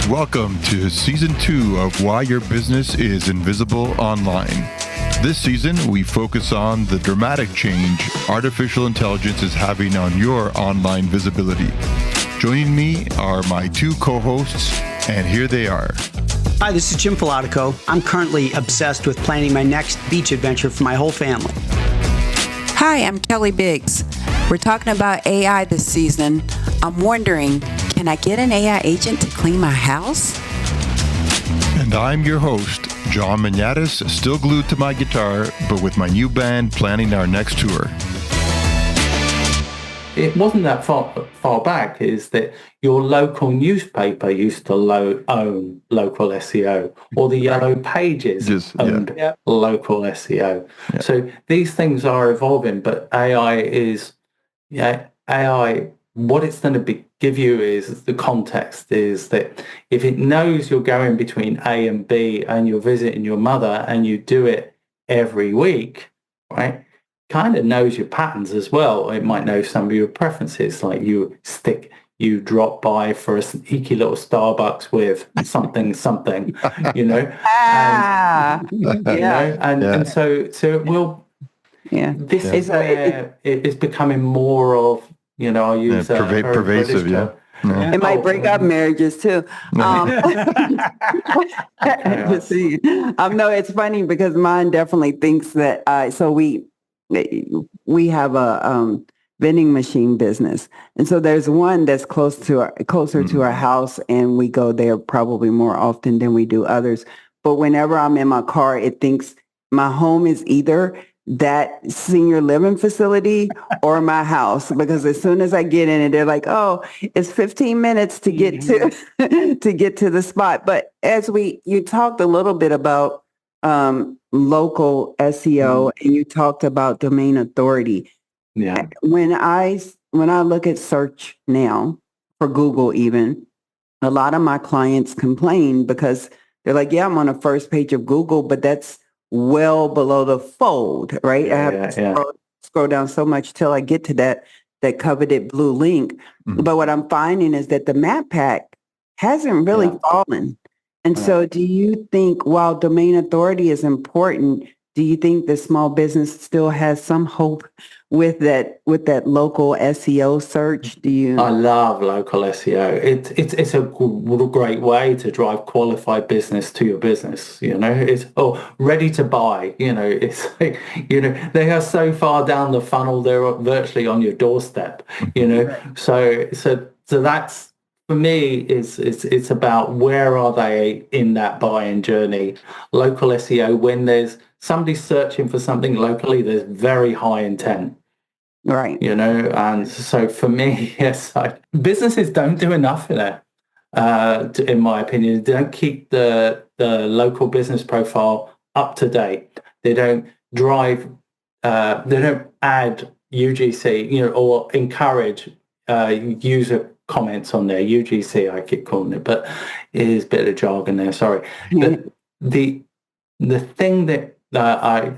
Welcome to Season 2 of Why Your Business is Invisible Online. This season, we focus on the dramatic change artificial intelligence is having on your online visibility. Joining me are my two co-hosts, and here they are. Hi, this is Jim Filatico. I'm currently obsessed with planning my next beach adventure for my whole family. Hi, I'm Kelly Biggs. We're talking about AI this season. I'm wondering, can I get an AI agent to clean my house? And I'm your host, John Manatis, still glued to my guitar, but with my new band planning our next tour. It wasn't that far back, is that your local newspaper used to own Local SEO, or the Yellow Pages owned Local SEO. Yeah. So these things are evolving, but AI, what it's going to give you is the context, is that if it knows you're going between A and B and you're visiting your mother and you do it every week, right? Kind of knows your patterns as well. It might know some of your preferences, like you drop by for a sneaky little Starbucks with something, you know. And so it will. Yeah, this is where it is becoming more of, you know, I use pervasive. It might break up marriages too. No, it's funny because mine definitely thinks that. So we have a vending machine business, and so there's one that's closer to our house, and we go there probably more often than we do others. But whenever I'm in my car, it thinks my home is either that senior living facility or my house, because as soon as I get in it, they're like, "Oh, it's 15 minutes to get to to get to the spot." But as you talked a little bit about local SEO, and you talked about domain authority. Yeah. When I look at search now for Google, even a lot of my clients complain because they're like, "Yeah, I'm on the first page of Google, but that's well below the fold, right? I have to scroll down so much till I get to that coveted blue link." Mm-hmm. But what I'm finding is that the map pack hasn't really fallen. And so do you think, while domain authority is important, do you think the small business still has some hope with that local SEO search? I love local SEO. It's a great way to drive qualified business to your business. You know, it's ready to buy. You know, it's like, you know, they are so far down the funnel, they're virtually on your doorstep. You know, right. so that's, for me, it's about where are they in that buying journey. Local SEO, when there's somebody searching for something locally, there's very high intent. Right. You know, and so for me, yes, businesses don't do enough in it, in my opinion. They don't keep the local business profile up to date. They don't they don't add UGC, you know, or encourage user comments on there. UGC, I keep calling it, but it is a bit of jargon there. Sorry. Mm-hmm. The thing that I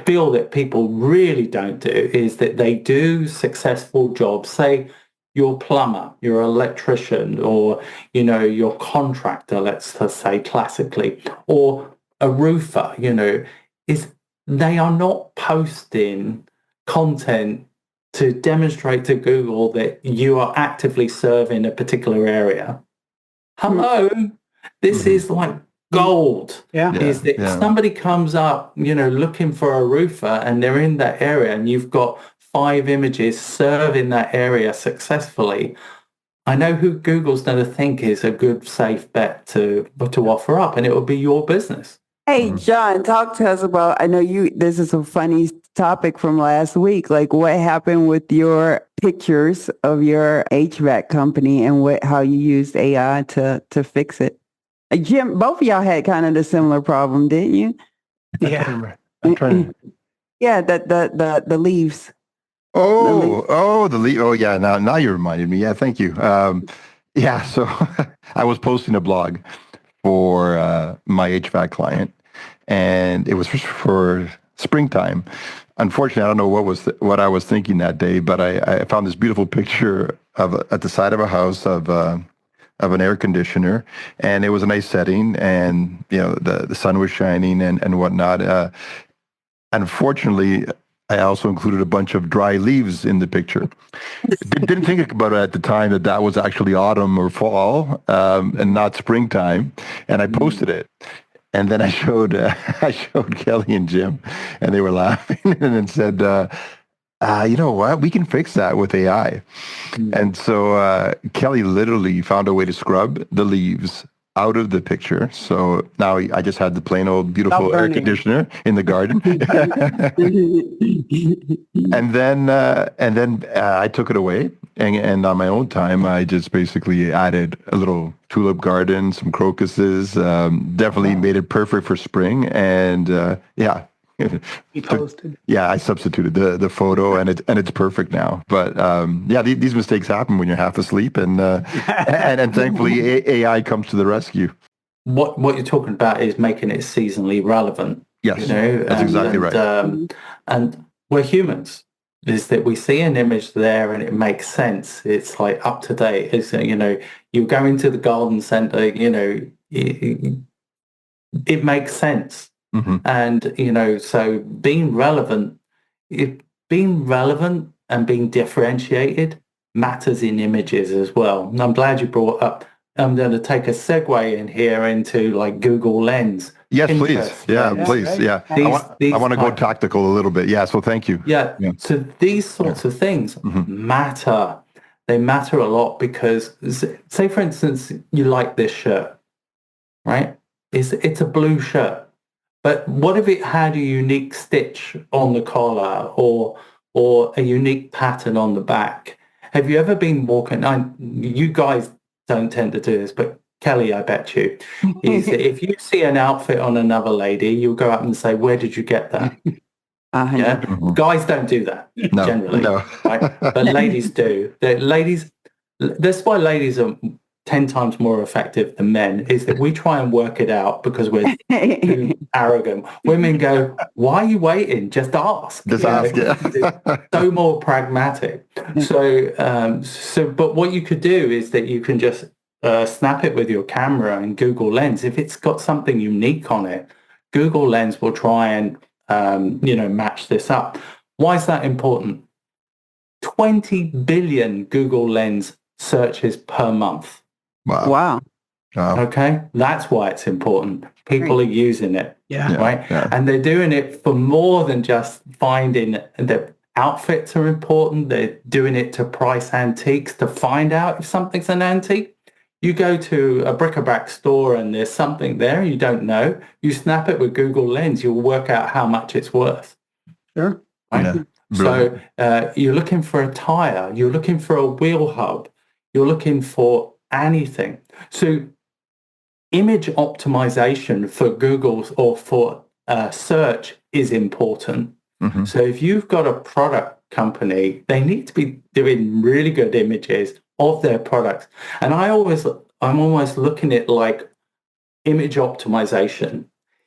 feel that people really don't do is that they do successful jobs. Say you're a plumber, you're an electrician, or, you know, your contractor, let's say classically, or a roofer, you know, they are not posting content to demonstrate to Google that you are actively serving a particular area. Hello, this is like gold. Is that somebody comes up, you know, looking for a roofer, and they're in that area, and you've got 5 images serving that area successfully. I know who Google's going to think is a good, safe bet to offer up, and it will be your business. Hey, John, talk to us about, I know this is a funny topic from last week, like what happened with your pictures of your HVAC company and how you used AI to fix it. Jim, both of y'all had kind of the similar problem, didn't you? Yeah. I'm trying to... Yeah, the leaves. The leaf. Oh, yeah. Now you reminded me. Yeah, thank you. So I was posting a blog for my HVAC client, and it was for springtime. Unfortunately, I don't know what I was thinking that day, but I found this beautiful picture at the side of a house of of an air conditioner, and it was a nice setting, and the sun was shining and whatnot. Unfortunately, I also included a bunch of dry leaves in the picture. Didn't think about it at the time that was actually autumn or fall, and not springtime. And I posted it, and then I showed Kelly and Jim, and they were laughing, and then said, "You know what? We can fix that with AI." And so Kelly literally found a way to scrub the leaves out of the picture. So now I just had the plain old beautiful air conditioner in the garden. and then I took it away, and on my own time I just basically added a little tulip garden, some crocuses, definitely made it perfect for spring, and He posted. I substituted the photo, and it's perfect now. But these mistakes happen when you're half asleep, and thankfully AI comes to the rescue. What you're talking about is making it seasonally relevant. Yes, that's exactly right. And we're humans. Is that we see an image there and it makes sense. It's like up to date. It's you go into the garden center. It makes sense. Mm-hmm. And, so being relevant and being differentiated matters in images as well. And I'm glad you brought up, I'm going to take a segue in here into like Google Lens. Yes, Pinterest, please. Yeah, right? please. Yeah. I want to go tactical a little bit. Yeah. So thank you. Yeah. So these sorts of things matter. They matter a lot because, say, for instance, you like this shirt, right? It's a blue shirt. But what if it had a unique stitch on the collar or a unique pattern on the back? Have you ever been walking? You guys don't tend to do this, but Kelly, I bet you, is that if you see an outfit on another lady, you'll go up and say, "Where did you get that?" Yeah, guys don't do that generally, right? But ladies do. That's why ladies are 10 times more effective than men, is that we try and work it out because we're too arrogant. Women go, "Why are you waiting? Just ask." Just ask, So more pragmatic. But what you could do is that you can just snap it with your camera in Google Lens. If it's got something unique on it, Google Lens will try and, match this up. Why is that important? 20 billion Google Lens searches per month. Wow. Okay, that's why it's important. People are using it, right? Yeah. And they're doing it for more than just finding the outfits are important. They're doing it to price antiques, to find out if something's an antique. You go to a bric-a-brac store and there's something there you don't know. You snap it with Google Lens, you'll work out how much it's worth. Sure. Right? Yeah. So you're looking for a tire, you're looking for a wheel hub, you're looking for anything. So image optimization for Google or for search is important. Mm-hmm. So if you've got a product company, they need to be doing really good images of their products. And I'm always looking at like image optimization.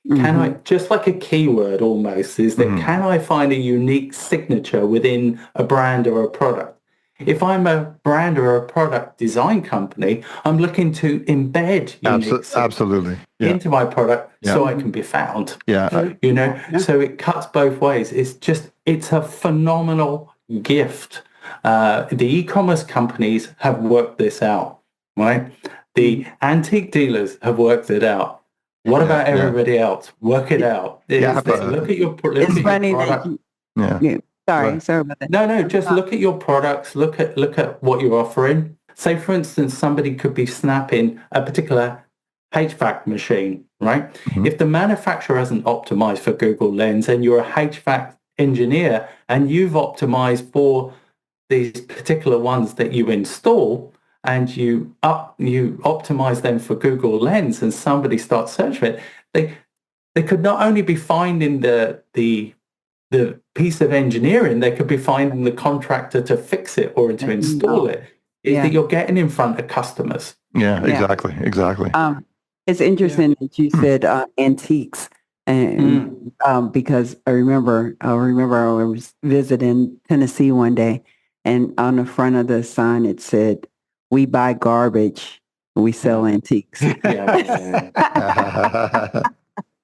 Can I, just like a keyword almost, is that can I find a unique signature within a brand or a product? If I'm a brand or a product design company, I'm looking to embed absolutely into my product so I can be found. So it cuts both ways. It's a phenomenal gift. The e-commerce companies have worked this out, right? The antique dealers have worked it out. What about everybody else? Work it out. Look at your product. Sorry about that. No, just look at your products. Look at what you're offering. Say, for instance, somebody could be snapping a particular HVAC machine, right? Mm-hmm. If the manufacturer hasn't optimized for Google Lens and you're a HVAC engineer and you've optimized for these particular ones that you install and you optimize them for Google Lens and somebody starts searching it, they could not only be finding the piece of engineering, they could be finding the contractor to fix it or to install it. Is that you're getting in front of customers. Yeah, exactly. It's interesting that you said antiques, and because I remember I was visiting Tennessee one day, and on the front of the sign it said, "We buy garbage We sell antiques.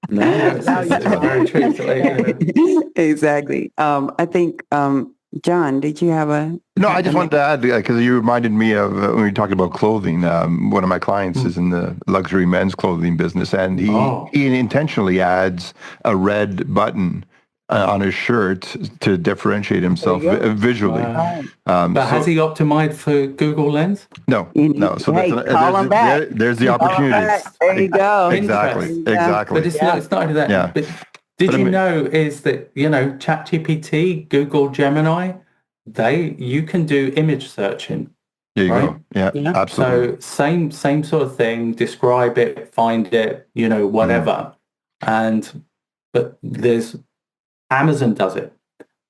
No, it's very true. Exactly. I think, John, did you have a? No, I just wanted to add, because you reminded me of when we were talking about clothing. One of my clients is in the luxury men's clothing business, and he intentionally adds a red button on his shirt to differentiate himself visually. But has he optimized for Google Lens? No. So there's the opportunity. There you go. Exactly. But it's not only that. Yeah. But did you know is that, ChatGPT, Google Gemini, you can do image searching. There you go. Yeah, absolutely. So same sort of thing, describe it, find it, whatever. But there's Amazon does it.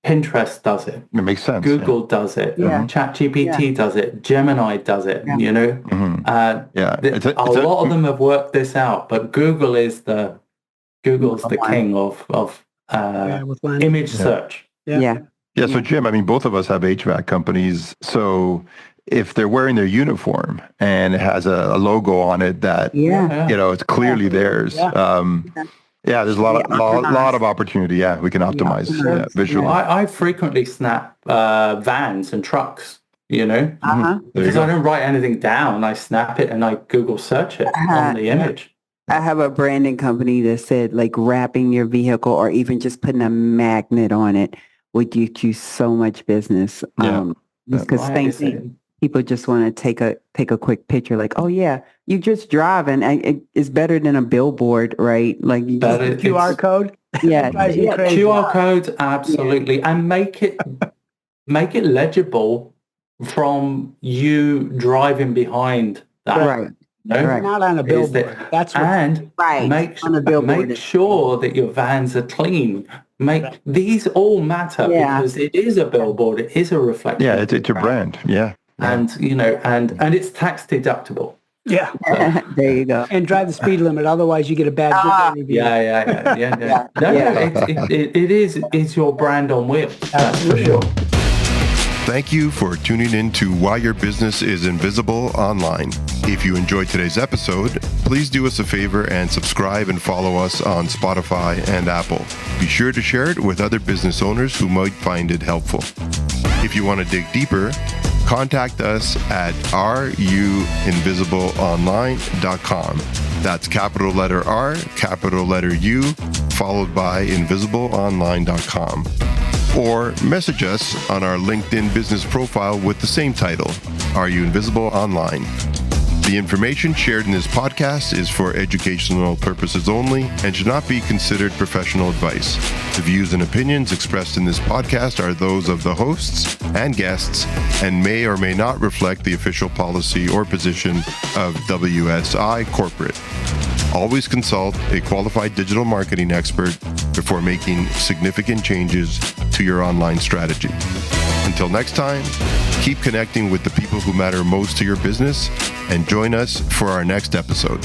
Pinterest does it. It makes sense. Google does it. ChatGPT does it. Gemini does it. A lot of them have worked this out, but Google's the king of image search. So Jim, both of us have HVAC companies. So if they're wearing their uniform and it has a logo on it that it's clearly theirs. There's a lot of opportunity. Yeah, we can optimize visually. I frequently snap vans and trucks, because I don't write anything down. I snap it and I Google search it on the image. I have a branding company that said like wrapping your vehicle or even just putting a magnet on it would get you so much business. Because same thing. People just want to take a quick picture, like, oh yeah, you just drive, and it's better than a billboard, right? Like QR code. Yeah, QR codes, absolutely, and make it legible from you driving behind that. Right. Not on a billboard. That's what, on a billboard. Make sure that your vans are clean. These all matter because it is a billboard. It is a reflection. Yeah, it's a brand. Yeah. And and it's tax deductible. Yeah. There you go. And drive the speed limit, otherwise you get a bad review. Yeah. It's your brand on wheels. That's for sure. Thank you for tuning in to Why Your Business is Invisible Online. If you enjoyed today's episode, please do us a favor and subscribe and follow us on Spotify and Apple. Be sure to share it with other business owners who might find it helpful. If you want to dig deeper, contact us at ruinvisibleonline.com. That's capital letter R, capital letter U, followed by invisibleonline.com. Or message us on our LinkedIn business profile with the same title, Are You Invisible Online? The information shared in this podcast is for educational purposes only and should not be considered professional advice. The views and opinions expressed in this podcast are those of the hosts and guests and may or may not reflect the official policy or position of WSI Corporate. Always consult a qualified digital marketing expert before making significant changes to your online strategy. Until next time, keep connecting with the people who matter most to your business and join us for our next episode.